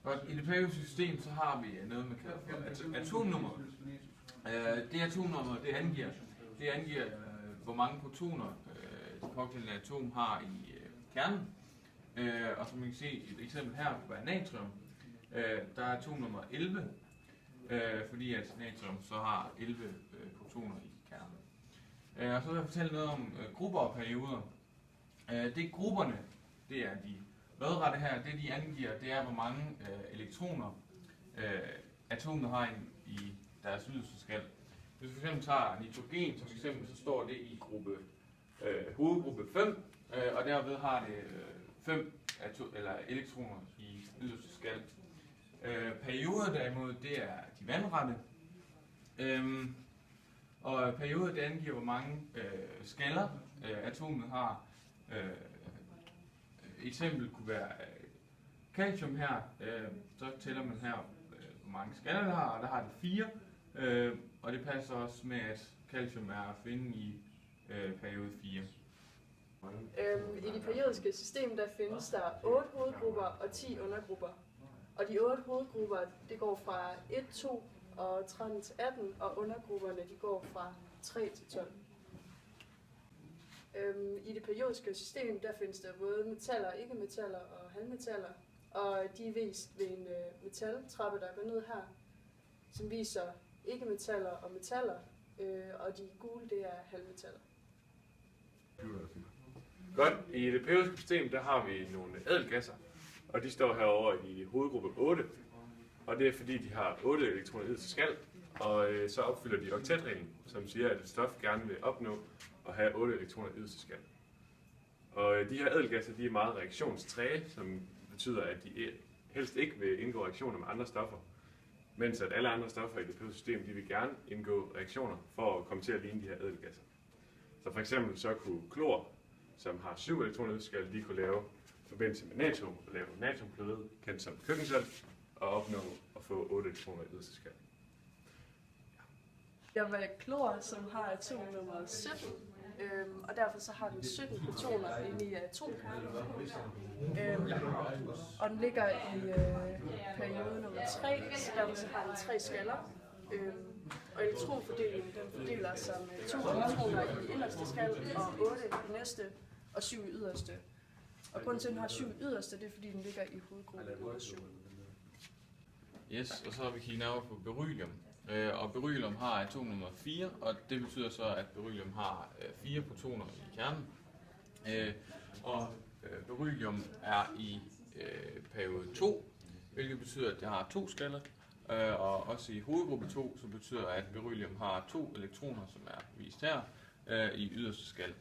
Godt. I det periodiske system så har vi noget, man kalder for atomnummer. Det atomnummer det angiver hvor mange protoner det pågældende atom har i kernen. Og som man kan se, et eksempel her kunne være natrium. Der er atomnummer 11, fordi at natrium så har 11 protoner i kernen. Og så vil jeg fortælle noget om grupper og perioder. Det grupperne, det er de lodrette her, det de angiver, det er hvor mange elektroner atomet har i deres yderste skal. Hvis vi f.eks. tager nitrogen som eksempel, så står det i hovedgruppe 5, og derved har det 5 elektroner i yderste skal. Perioder derimod, det er de vandrette, og perioder det angiver, hvor mange skaller atomet har. Et eksempel kunne være calcium her, så tæller man her, hvor mange skaller det har, og der har det 4, og det passer også med, at calcium er at finde i periode 4. I det periodiske system der findes der 8 hovedgrupper og 10 undergrupper. Og de 8 hovedgrupper det går fra 1, 2 og 13 til 18, og undergrupperne de går fra 3 til 12. I det periodiske system der findes der både metaller, ikke-metaller og halvmetaller, og de er vist ved en metaltrappe, der går ned her, som viser ikke-metaller og metaller, og de gule det er halvmetaller. Godt, i det periodiske system der har vi nogle ædelgasser, og de står herovre i hovedgruppe 8, og det er fordi de har 8 elektroner i yderste skal, og så opfylder de oktetreglen, som siger, at et stof gerne vil opnå at have 8 elektroner i yderste skal. Og de her ædelgasser, de er meget reaktionstræge, som betyder, at de helst ikke vil indgå reaktioner med andre stoffer, mens at alle andre stoffer i det periodiske system, de vil gerne indgå reaktioner for at komme til at ligne de her ædelgasser. Så for eksempel så kunne klor, som har 7 elektroner i yderste skal, de kunne lave forbindelse med natrium og lave natriumklorid, kendt som køkkensalt, og opnå at få 8 elektroner i yderste skal. Jeg var klor, som har atomnummer 17, og derfor så har den 17 protoner inde i atomkernen. Og den ligger i periode nummer 3, så derfor så har den 3 skaller. Og elektronfordelingen den fordeler sig med 2 elektroner i inderste skal, og 8 i næste, og 7 i yderste. Og grunden til, at den har 7 i yderste, det er fordi den ligger i hovedgruppe nummer 7. Yes, og så har vi kigget nærmere på beryllium. Og beryllium har atomnummer 4, og det betyder så, at beryllium har 4 protoner i kernen. Og beryllium er i periode 2, hvilket betyder, at det har 2 skaller. Og også i hovedgruppe 2, så betyder, at beryllium har 2 elektroner, som er vist her, i yderste skal.